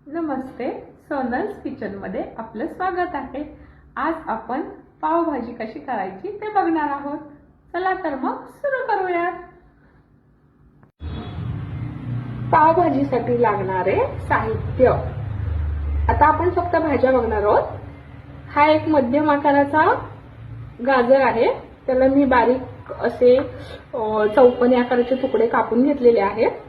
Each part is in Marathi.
नमस्ते, सोनल्स किचन मध्ये आपलं स्वागत आहे। आज आपण पावभाजी कशी करायची ते बघणार आहोत। चला तर मग सुरू करूया। पावभाजीसाठी लागणारे साहित्य आता आपण फक्त भाज्या बघणार आहोत। हा एक मध्यम आकाराचा गाजर आहे, त्याला मी बारीक असे चौकोनी आकाराचे तुकडे कापून घेतलेले आहेत।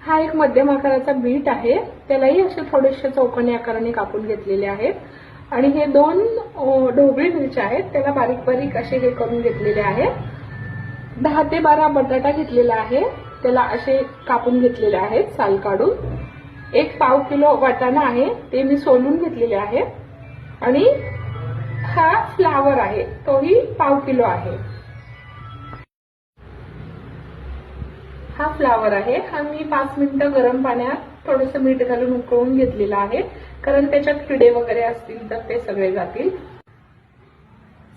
हा एक मध्यम आकाराचा बीट आहे, त्यालाही असे थोडेसे चौकोनी आकाराने कापून घेतलेले आहेत। आणि हे दोन ढोबळी मिरच्या आहेत, त्याला बारीक बारीक असे हे करून घेतलेले आहेत। 10 ते 12 बटाटा घेतलेला आहे, त्याला असे कापून घेतलेले आहेत साल काढून। एक पाव किलो वाटाणा आहे, ते मी सोलून घेतलेले आहे। आणि हा फ्लावर आहे, तोही पाव किलो आहे। हा फ्लावर आहे, हा मी 5 मिनिटं गरम पाण्यात थोडंसं मीठ घालून उकळून घेतलेला आहे, कारण त्याच्यात किडे वगैरे असतील तर ते सगळे जातील।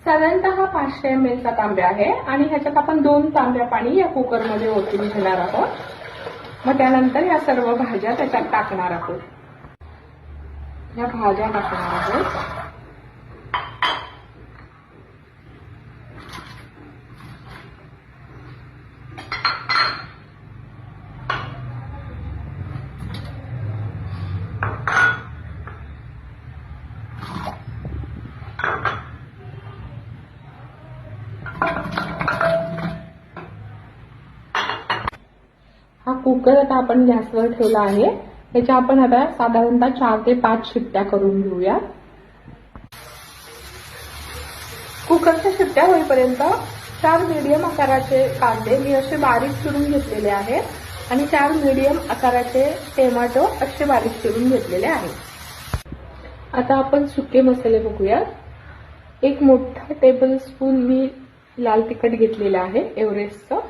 साधारणतः 500 ml चा तांब्या आहे आणि ह्याच्यात आपण 2 तांब्या पाणी या कुकर मध्ये ओतून घेणार आहोत। मग त्यानंतर या सर्व भाज्या त्याच्यात टाकणार आहोत। या भाज्या टाकणार आहोत। हा कुकर आता आपण गॅसवर ठेवला आहे, त्याच्या आपण आता साधारणतः 4 ते 5 शिट्ट्या करून घेऊया। कुकरच्या शिट्ट्या होईपर्यंत 4 मीडियम आकाराचे कांदे मी असे बारीक चिरून घेतलेले आहेत आणि 4 मीडियम आकाराचे टोमॅटो असे बारीक चिरून घेतलेले आहेत। आता आपण सुके मसाले बघूया। एक मोठा टेबलस्पून मी लाल तिखट घेतलेला आहे एव्हरेस्टचं।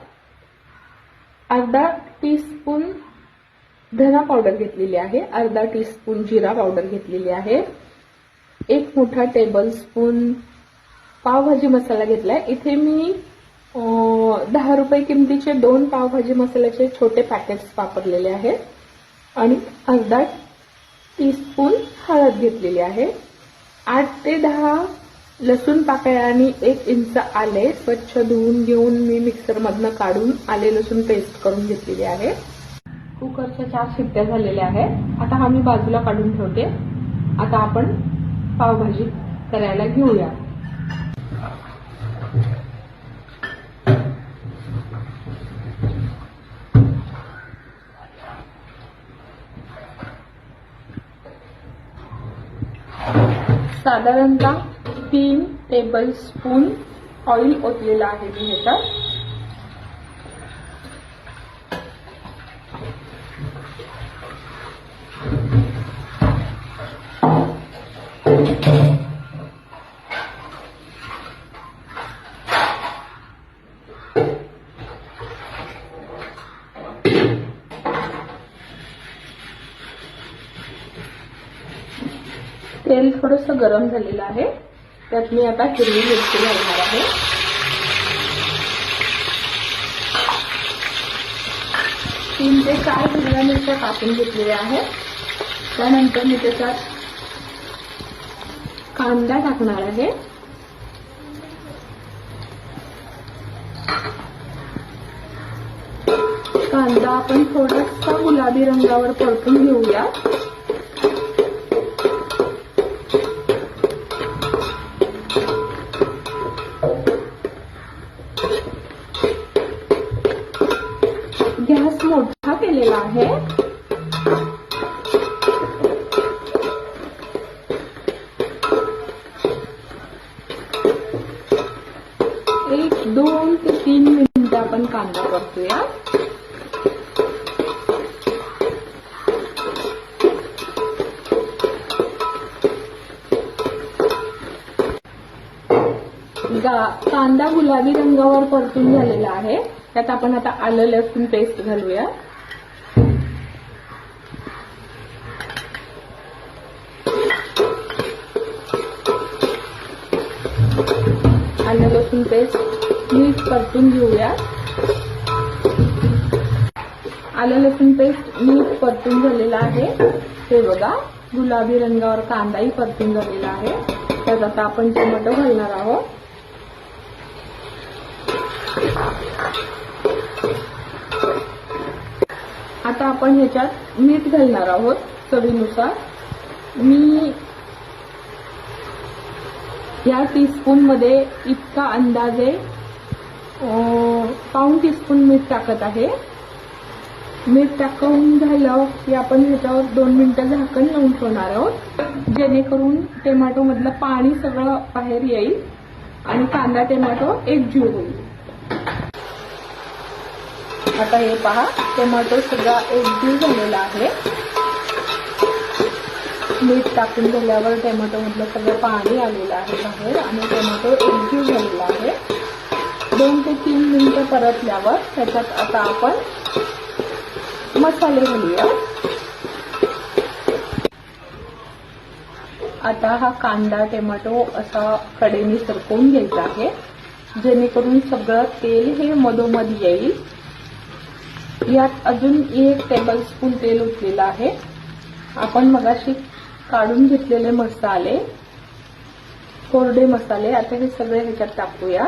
अर्धा टीस्पून धना पावडर घेतलेली आहे, अर्धा टीस्पून जिरा पावडर घेतलेली आहे। एक मोठा टेबलस्पून पावभाजी मसाला घेतलाय। इथे मी 10 रुपये किमतीचे 2 पावभाजी मसाल्याचे छोटे पॅकेट्स वापरलेले आहेत। आणि अर्धा टीस्पून हळद घेतलेली आहे। 8 ते 10 लसूण पाकळ्या आणि 1 इंच आले स्वच्छ धुवून घेऊन मी मिक्सर मधनं काढून आले लसूण पेस्ट करून घेतलेली आहे। कुकरच्या 4 शिट्ट्या झालेल्या आहेत, आता हा मी बाजूला काढून ठेवते। आता आपण पावभाजी करायला घेऊया। साधारणतः 3 टेबलस्पून ऑइल ओतलेलं आहे मी ह्याच्यात। तेल थोडंसं गरम झालेलं आहे, त्यात मी आता हिरवी मिरची घालणार आहे। तीन ते 4 हिरव्या मिरच्या कापून घेतलेल्या आहेत। त्यानंतर मी त्याच्यात कांदा टाकणार आहे। कांदा आपण थोडासा गुलाबी रंगावर परतून घेऊया। गॅस मोठा केलेला आहे। एक 2 ते 3 मिनिटं आपण कांदा परतूया। कांदा गुलाबी रंगावर परतून झालेला आहे, त्यात आपण आता आलं लसूण पेस्ट घालूया। आलं लसूण पेस्ट नीट परतून घेऊया। आलं लसूण पेस्ट मीठ परतून झालेलं आहे. हे बघा गुलाबी रंगावर कांदाही परतून झालेला आहे. त्यात आता आपण टोमॅटो घालणार आहोत. आता आपण ह्याच्यात मीठ घालणार आहोत चवीनुसार. मी या टीस्पून मध्ये इतका अंदाजे पाऊण टीस्पून मीठ टाकत आहे. मीठ टाकून झालं की आपण ह्याच्यावर 2 मिनिटं झाकण लावून ठेवणार आहोत, जेणेकरून टोमॅटो मधलं पाणी सगळं बाहेर येईल आणि कांदा टोमॅटो एकजीव होईल. आता हे पहा, टोमॅटो सगळा एकजीव झालेला आहे. मीठ टाकून झाल्यावर टोमॅटो मधलं सगळं पाणी आलेलं आहे बाहेर आणि टोमॅटो एकजीव झालेला आहे. 2 ते 3 मिनिटं परतल्यावर त्याच्यात आता आपण मसाले घालूया. आता हा कांदा टोमॅटो असा कडेने सरकवून घ्यायचा आहे, जेणेकरून सगळं तेल हे मधोमध येईल. यात अजून 1 टेबलस्पून तेल ओतलेलं आहे. आपण मगाशी काढून घेतलेले मसाले, कोरडे मसाले, आता हे सगळे ह्याच्यात टाकूया.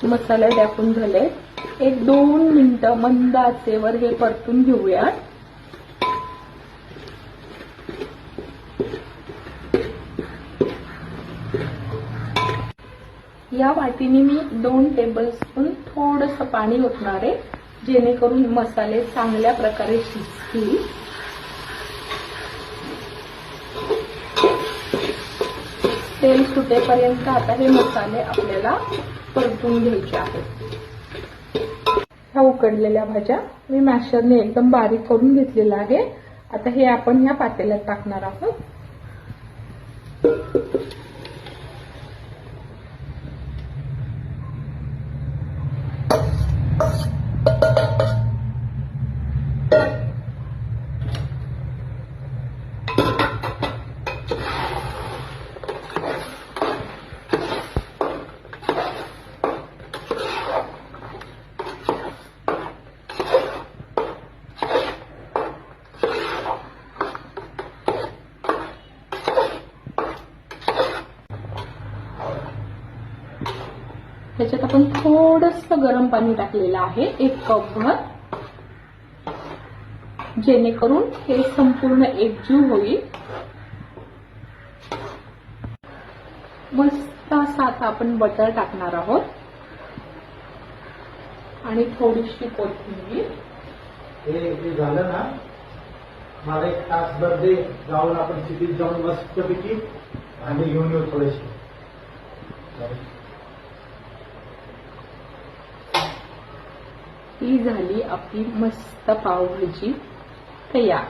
मसाले टाकून झाले. 1-2 मिनिटं मंद आचेवर हे परतून घेऊया. या वाटीने मी 2 टेबलस्पून थोडंसं पाणी ओतणार आहे, जेणेकरून मसाले चांगल्या प्रकारे शिजतील. तेल सुटेपर्यंत आता हे मसाले आपल्याला परतून घ्यायचे आहेत. ह्या उकडलेल्या भाज्या मी मॅशरने एकदम बारीक करून घेतलेला आहे. आता हे आपण ह्या पातेल्यात टाकणार आहोत. त्याच्यात आपण थोडंसं गरम पाणी टाकलेलं आहे, 1 कपभर, जेणेकरून हे संपूर्ण एकजीव होईल. मस्त असा आता आपण बटर टाकणार आहोत आणि थोडीशी कोथिंबीर. हे झालं ना, मला 1 तासभर दे, जाऊन आपण सिटीत जाऊन मस्तपैकी भांडी घेऊन येऊ थोडेसे. ही झाली आपली मस्त पावभाजी तयार.